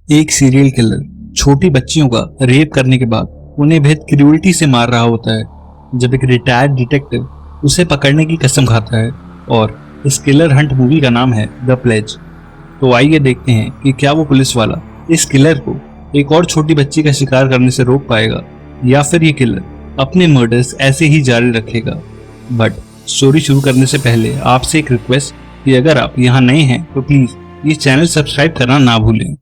एक serial killer छोटी बच्चियों का रेप करने के बाद उन्हें बेहद क्रूरटी से मार रहा होता है जब एक रिटायर्ड डिटेक्टिव उसे पकड़ने की कसम खाता है। और इस किलर हंट मूवी का नाम है द प्लेज। तो आइए देखते हैं कि क्या वो पुलिस वाला इस किलर को एक और छोटी बच्ची का शिकार करने से रोक पाएगा या फिर ये किलर अपने मर्डर्स ऐसे ही जारी रखेगा। बट स्टोरी शुरू करने से पहले आपसे एक रिक्वेस्ट कि अगर आप यहाँ नए हैं तो प्लीज ये चैनल सब्सक्राइब करना ना भूलें।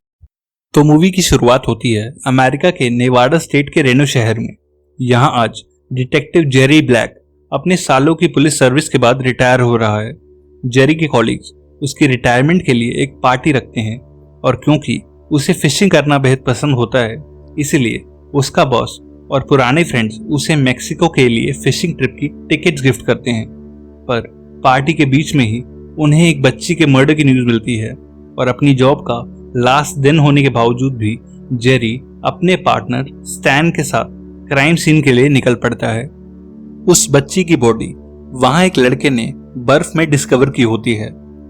तो मूवी की शुरुआत होती है अमेरिका के नेवाडा स्टेट के रेनो शहर में। यहाँ आज डिटेक्टिव जेरी ब्लैक अपने सालों की पुलिस सर्विस के बाद रिटायर हो रहा है। जेरी के कॉलीग्स उसकी रिटायरमेंट के लिए एक पार्टी रखते हैं और क्योंकि उसे फिशिंग करना बेहद पसंद होता है इसलिए उसका बॉस और पुराने फ्रेंड्स उसे मेक्सिको के लिए फिशिंग ट्रिप की टिकट्स गिफ्ट करते हैं। पर पार्टी के बीच में ही उन्हें एक बच्ची के मर्डर की न्यूज मिलती है और अपनी जॉब का लास्ट दिन होने के बावजूद भी जेरी अपने पार्टनर स्टैन के साथ क्राइम सीन के लिए निकल पड़ता है। उस बच्ची की बॉडी वहां एक लड़के ने बर्फ में डिस्कवर की होती है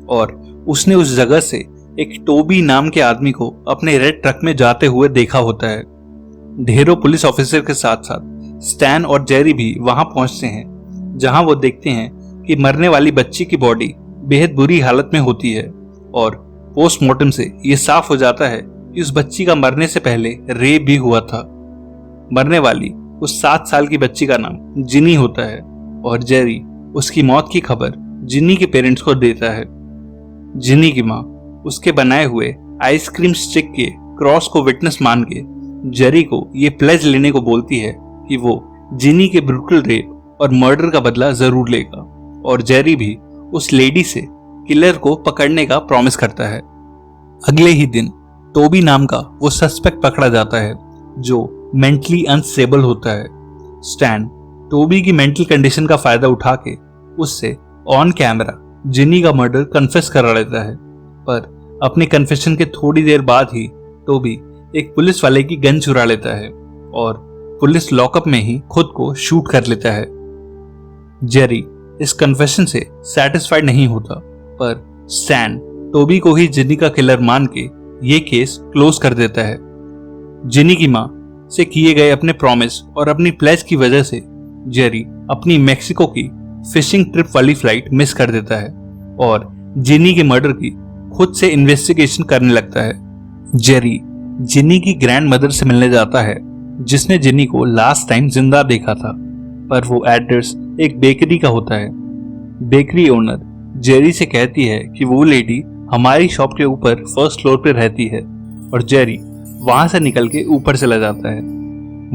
और उसने उस जगह से एक टोबी नाम के आदमी को अपने रेड ट्रक में जाते हुए देखा होता है। ढेरों पुलिस ऑफिसर के साथ साथ स्टैन और जेरी भी वहां पहुंचते हैं जहां वो देखते हैं कि मरने वाली बच्ची की बॉडी बेहद बुरी हालत में होती है और पोस्टमार्टम से ये साफ हो जाता है कि उस बच्ची का मरने से पहले रेप भी हुआ था। मरने वाली उस 7 साल की बच्ची का नाम जिनी होता है और जेरी उसकी मौत की खबर जिनी के पेरेंट्स को देता है। जिनी की माँ उसके बनाए हुए आइसक्रीम स्टिक के क्रॉस को विटनेस मान के जेरी को ये प्लेज लेने को बोलती है कि वो जिनी के ब्रूटल रेप और मर्डर का बदला जरूर लेगा और जेरी भी उस लेडी से किलर को पकड़ने का प्रॉमिस करता है। अगले ही दिन टोबी नाम का वो सस्पेक्ट पकड़ा जाता है जो मेंटली अनस्टेबल होता है। स्टैन टोबी की मेंटल कंडीशन का फायदा उठा के उससे ऑन कैमरा जिनी का मर्डर कन्फेस करा लेता है। पर अपने कन्फेशन के थोड़ी देर बाद ही टोबी एक पुलिस वाले की गन चुरा लेता है और पुलिस लॉकअप में ही खुद को शूट कर लेता है। जेरी इस कन्फेशन से सेटिस्फाइड नहीं होता पर स्टैन टोबी को ही जिनी का किलर मान के ये केस क्लोज कर देता है। जिनी की माँ से किए गए अपने प्रॉमिस और अपनी प्लेज की वजह से जेरी अपनी मेक्सिको की फिशिंग ट्रिप वाली फ्लाइट मिस कर देता है और जिनी के मर्डर की खुद से इन्वेस्टिगेशन करने लगता है। जेरी जिनी की ग्रैंड मदर से मिलने जाता है जिसने जिनी को लास्ट टाइम जिंदा देखा था, पर वो एड्रेस एक बेकरी का होता है। बेकरी ओनर जेरी से कहती है कि वो लेडी हमारी शॉप के ऊपर फर्स्ट फ्लोर पे रहती है और जेरी वहां से निकल के ऊपर चला जाता है।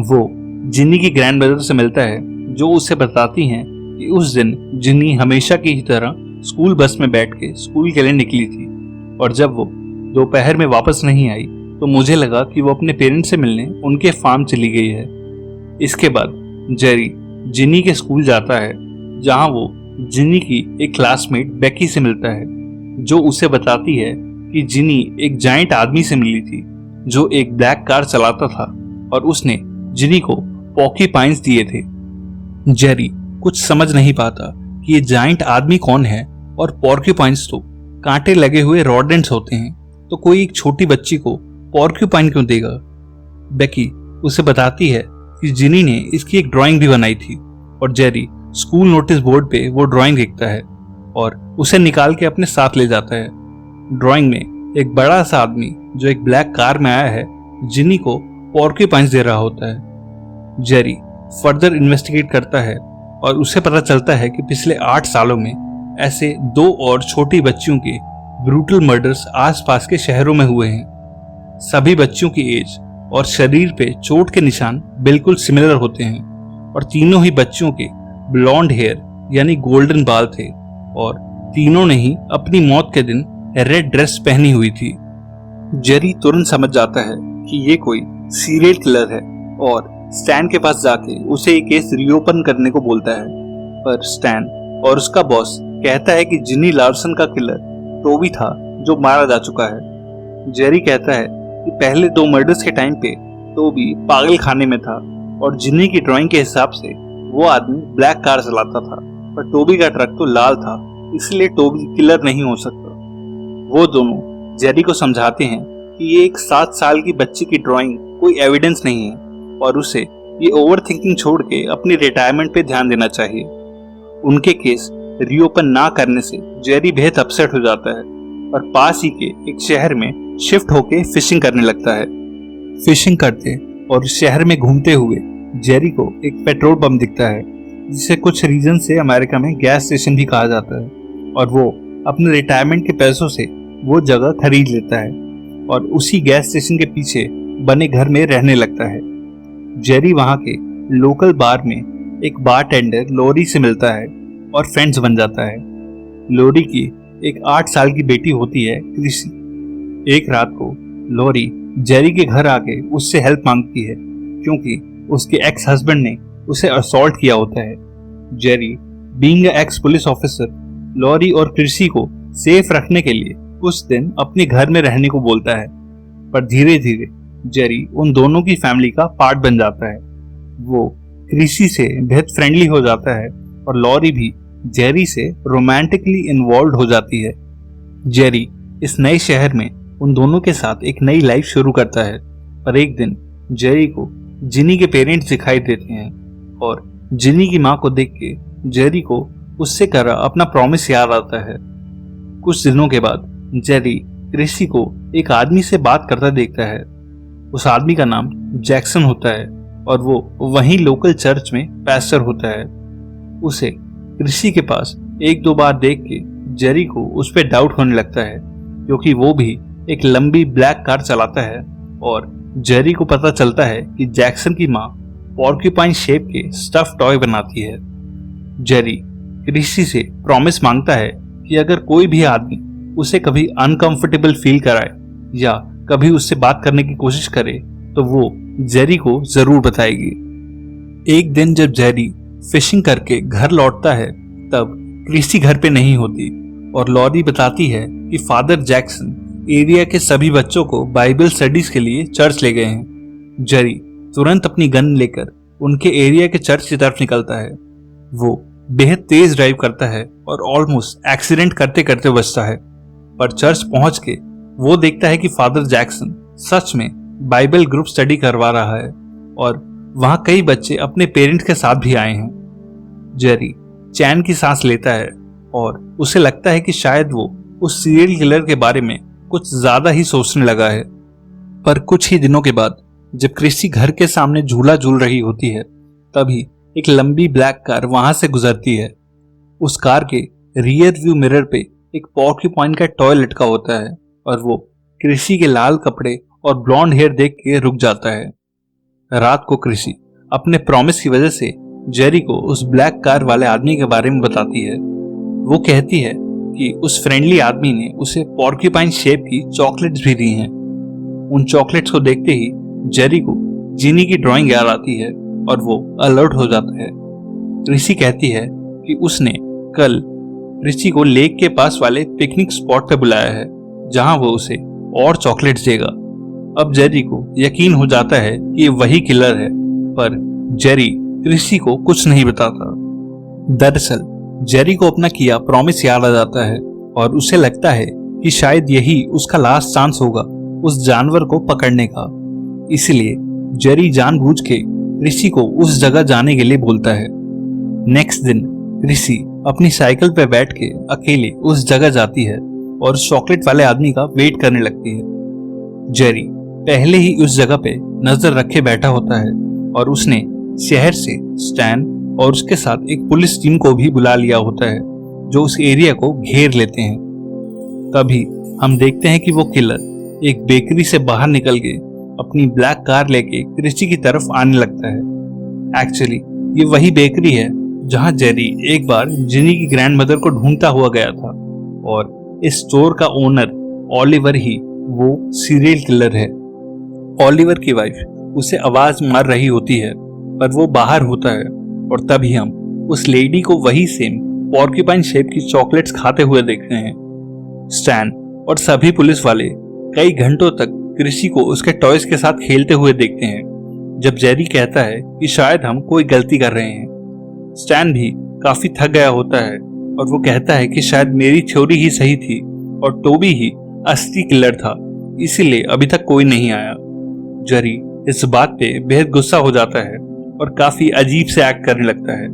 वो जिनी की ग्रैंड मदर से मिलता है जो उसे बताती हैं कि उस दिन जिनी हमेशा की ही तरह स्कूल बस में बैठ के स्कूल के लिए निकली थी और जब वो दोपहर में वापस नहीं आई तो मुझे लगा कि वो अपने पेरेंट्स से मिलने उनके फार्म चली गई है। इसके बाद जेरी जिनी के स्कूल जाता है जहां वो जिनी की एक क्लासमेट बेकी से मिलता है जो उसे बताती है कि जिनी एक जाइंट आदमी से मिली थी जो एक ब्लैक कार चलाता था और उसने जिनी को पॉर्क्यूपाइन्स दिए थे। जेरी कुछ समझ नहीं पाता कि ये जाइंट आदमी कौन है और पॉर्क्यूपाइन्स तो कांटे लगे हुए रॉडेंट्स होते हैं, तो कोई एक छोटी बच्ची को पॉर्क्यूपाइन क्यों देगा। बेकी उसे बताती है कि जिनी ने इसकी एक ड्राइंग भी बनाई थी और जेरी स्कूल नोटिस बोर्ड पे वो ड्राइंग देखता है और उसे निकाल के अपने साथ ले जाता है। ड्राइंग में एक बड़ा सा आदमी जो एक ब्लैक कार में आया है जिनी को पॉर्क्यूपाइन्स दे रहा होता है। जेरी फर्दर इन्वेस्टिगेट करता है और उसे पता चलता है कि पिछले 8 सालों में ऐसे 2 और छोटी बच्चियों के ब्रूटल मर्डर्स आसपास के शहरों में हुए हैं। सभी बच्चियों की एज और शरीर पे चोट के निशान बिल्कुल सिमिलर होते हैं और तीनों ही बच्चियों के ब्लॉन्ड हेयर यानी गोल्डन बाल थे और तीनों ने ही अपनी मौत के दिन रेड ड्रेस पहनी हुई थी। जेरी तुरंत समझ जाता है कि ये कोई सीरियल किलर है और स्टैन के पास जाके उसे ये केस रीओपन करने को बोलता है, पर स्टैन और उसका बॉस कहता है कि जिनी लार्सन का किलर टोबी था जो मारा जा चुका है। जेरी कहता है कि पहले 2 मर्डर्स के टाइम पे टोबी पागल खाने में था और जिनी की ड्राइंग के हिसाब से वो आदमी ब्लैक कार चलाता था, पर टोबी का ट्रक तो लाल था, इसलिए टोबी किलर नहीं हो सकता। वो दोनों जेरी को समझाते हैं कि ये एक 7 साल की बच्ची की ड्राइंग कोई एविडेंस नहीं है और उसे ये ओवर थिंकिंग छोड़ के अपनी रिटायरमेंट पे ध्यान देना चाहिए। उनके केस रीओपन ना करने से जेरी बेहद अपसेट हो जाता है और पास ही के एक शहर में शिफ्ट होके फिशिंग करने लगता है। फिशिंग करते और शहर में घूमते हुए जेरी को एक पेट्रोल पंप दिखता है, जिसे कुछ रीजन से अमेरिका में गैस स्टेशन भी कहा जाता है, और वो अपने रिटायरमेंट के पैसों से वो जगह खरीद लेता है और उसी गैस स्टेशन के पीछे बने घर में रहने लगता है। जेरी वहां के लोकल बार में एक बारटेंडर लॉरी से मिलता है और फ्रेंड्स बन जाता है। लॉरी की एक 8 साल की बेटी होती है क्रिसी। एक रात को लॉरी जेरी के घर आके उससे हेल्प मांगती है क्योंकि उसके एक्स हस्बैंड ने उसे असॉल्ट किया होता है। Jerry being ex police officer Laurie और क्रिसी को सेफ रखने के लिए कुछ दिन अपने घर में रहने को बोलता है, पर धीरे धीरे जेरी उन दोनों की फैमिली का पार्ट बन जाता है। वो क्रिसी से बेहद फ्रेंडली हो जाता है और लॉरी भी जेरी से रोमांटिकली इन्वॉल्व हो जाती है। जेरी इस नए शहर में उन दोनों के साथ एक नई लाइफ शुरू करता है, पर एक दिन जेरी को जिनी के पेरेंट्स दिखाई देते हैं और जिनी की मां को देख के जेरी को उससे करा अपना प्रॉमिस याद आता है। कुछ दिनों के बाद जेरी क्रिसी को एक आदमी से बात करता देखता है। उस आदमी का नाम जैक्सन होता है और वो वहीं लोकल चर्च में पैस्टर होता है। उसे क्रिसी के पास 1-2 बार देख के जेरी को उस पर डाउट होने लगता है, क्योंकि वो भी एक लंबी ब्लैक कार चलाता है और जेरी को पता चलता है कि जैक्सन की माँ पॉर्क्यूपाइन शेप के स्टफ टॉय बनाती है। जेरी क्रिसी से प्रॉमिस मांगता है कि अगर कोई भी आदमी उसे कभी अनकंफर्टेबल फील कराए या कभी उससे बात करने की कोशिश करे तो वो जेरी को जरूर बताएगी। एक दिन जब जेरी फिशिंग करके घर लौटता है तब क्रिसी घर पे नहीं होती और लॉरी बताती है कि फादर जैक्सन एरिया के सभी बच्चों को बाइबल स्टडीज के लिए चर्च ले गए हैं। जेरी तुरंत अपनी गन लेकर उनके एरिया के चर्च की तरफ निकलता है। वो बेहद तेज ड्राइव करता है और ऑलमोस्ट एक्सीडेंट करते करते बचता है, पर चर्च पहुंच के वो देखता है कि फादर जैक्सन सच में बाइबल ग्रुप स्टडी करवा रहा है और वहां कई बच्चे अपने पेरेंट्स के साथ भी आए हैं। जेरी चैन की सांस लेता है और उसे लगता है कि शायद वो उस सीरियल किलर के बारे में कुछ ज्यादा ही सोचने लगा है। पर कुछ ही दिनों के बाद जब क्रिसी घर के सामने झूला झूल रही होती है तभी एक लंबी ब्लैक कार वहां से गुजरती है। उस कार के रियर व्यू मिरर पे एक पॉर्क्यूपाइन का टॉय लटका होता है और वो क्रिसी के लाल कपड़े और ब्लॉन्ड हेयर देख के रुक जाता है। रात को क्रिसी अपने प्रॉमिस की वजह से जेरी को उस ब्लैक कार वाले आदमी के बारे में बताती है। वो कहती है कि उस फ्रेंडली आदमी ने उसे पॉर्क्यूपाइन शेप की चॉकलेट्स भी दी हैं। उन चॉकलेट्स को देखते ही जेरी को जिनी की ड्राइंग याद आती है और वो अलर्ट हो जाता है। क्रिसी कहती है कि उसने कल क्रिसी को लेक के पास वाले पिकनिक स्पॉट पे बुलाया है जहां वो उसे और चॉकलेट्स देगा। अब जेरी को यकीन हो जाता है कि ये वही किलर है, पर जेरी क्रिसी को कुछ नहीं बताता। दरअसल जेरी को अपना किया प्रॉमिस याद आ जाता है और उसे लगता है कि शायद यही उसका लास्ट चांस होगा उस जानवर को पकड़ने का। इसलिए जेरी जानबूझ के क्रिसी को उस जगह जाने के लिए बोलता है। नेक्स्ट दिन क्रिसी अपनी साइकिल पे बैठ के अकेले उस जगह जाती है और चॉकलेट वाले आदमी का वेट करने लगती है। जेरी पहले ही उस जगह पे नजर रखे बैठा होता है और उसने शहर से स्टैन और उसके साथ एक पुलिस टीम को भी बुला लिया होता है जो उस एरिया को घेर लेते हैं। तभी हम देखते हैं कि वो किलर एक बेकरी से बाहर निकल के अपनी ब्लैक कार लेके क्रिसी की तरफ आने लगता है। एक्चुअली ये वही बेकरी है जहां जेरी एक बार जिनी की ग्रैंडमदर को ढूंढता हुआ गया था और इस स्टोर का ओनर ओलिवर ही वो सीरियल किलर है। ओलिवर की वाइफ उसे आवाज मार रही होती है पर वो बाहर होता है और तभी हम उस लेडी को वही सेम पॉर्क्यूपाइन शेप की चॉकलेट्स खाते हुए देखते हैं। स्टैन और सभी पुलिस वाले कई घंटों तक क्रिसी को उसके टॉयज के साथ खेलते हुए देखते हैं जब जेरी कहता है कि शायद हम कोई गलती कर रहे हैं। स्टैन भी काफी थक गया होता है और वो कहता है कि शायद मेरी थ्योरी ही सही थी और टोबी ही असली किलर था इसीलिए अभी तक कोई नहीं आया। जेरी इस बात पे बेहद गुस्सा हो जाता है और काफी अजीब से एक्ट करने लगता है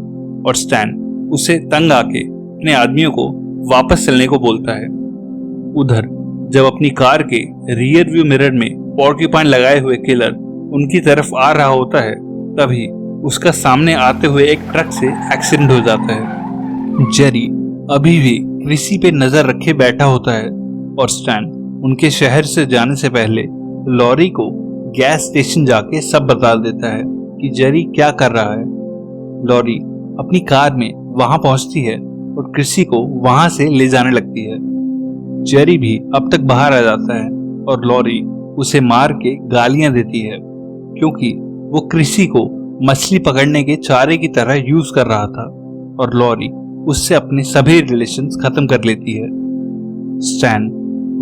और स्टैन उसे तंग आके अपने आदमियों को वापस चलने को बोलता है। उधर जब अपनी कार के रियर व्यू मिरर में पॉर्क्यूपाइन लगाए हुए किलर उनकी तरफ आ रहा होता है, तभी उसका सामने आते हुए एक ट्रक से एक्सीडेंट हो जाता है। जेरी अभी भी क्रिसी पे नजर रखे बैठा होता है और स्टैन उनके शहर से जाने से पहले लॉरी को गैस स्टेशन जाके सब बता देता है कि जेरी क्या कर रहा है। लॉरी अपनी कार में वहां पहुंचती है और क्रिसी को वहां से ले जाने लगती है। जेरी भी अब तक बाहर आ जाता है और लॉरी उसे मार के गालियां देती है क्योंकि वो क्रिसी को मछली पकड़ने के चारे की तरह यूज कर रहा था और लॉरी उससे अपने सभी रिलेशंस खत्म कर लेती है। स्टैन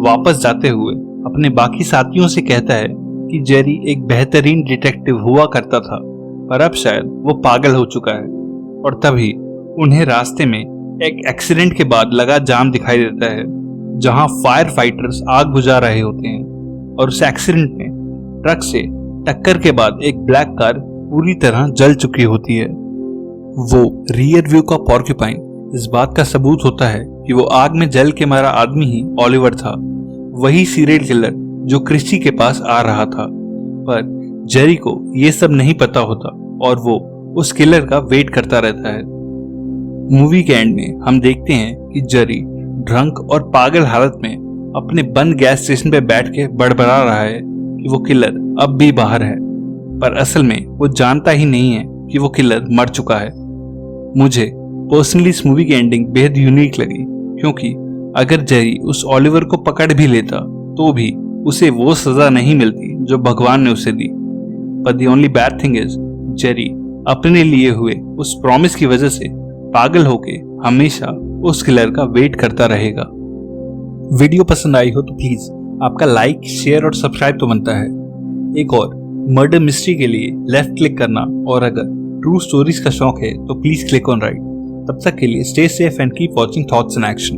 वापस जाते हुए अपने बाकी साथियों से कहता है कि जेरी एक बेहतरीन डिटेक्टिव हुआ करता था पर अब शायद वो पागल हो चुका है। और तभी उन्हें रास्ते में एक एक्सीडेंट के बाद लगा जाम दिखाई देता है जहां फायर फाइटर्स आग बुझा रहे होते हैं और उस एक्सीडेंट में ट्रक से टक्कर के बाद एक ब्लैक कार पूरी तरह जल चुकी होती है। वो रियर व्यू का पॉर्क्यूपाइन इस बात का सबूत होता है कि वो आग में जल के मारा आदमी ही ओलिवर था, वही सीरियल किलर जो क्रिसी के पास आ रहा था। पर जेरी को ये सब नहीं पता होता और वो उस किलर का वेट करता रहता है। मूवी के एंड में हम देखते हैं कि जेरी ड्रंक और पागल हालत में अपने बंद गैस स्टेशन पे बैठ के बड़बड़ा रहा है कि वो किलर अब भी बाहर है, पर असल में वो जानता ही नहीं है कि वो किलर मर चुका है। मुझे पर्सनली इस मूवी की एंडिंग बेहद यूनिक लगी क्योंकि अगर जेरी उस ओलिवर को पकड़ भी लेता तो भी उसे वो सजा नहीं मिलती जो भगवान ने उसे दी। पर the only bad thing is Jerry अपने लिए हुए उस प्रॉमिस की वजह से पागल होके हमेशा उस किलर का वेट करता रहेगा। वीडियो पसंद आई हो तो प्लीज आपका लाइक, शेयर और सब्सक्राइब तो बनता है। एक और मर्डर मिस्ट्री के लिए लेफ्ट क्लिक करना और अगर ट्रू स्टोरीज का शौक है तो प्लीज क्लिक ऑन राइट। तब तक के लिए stay safe and keep watching thoughts in action.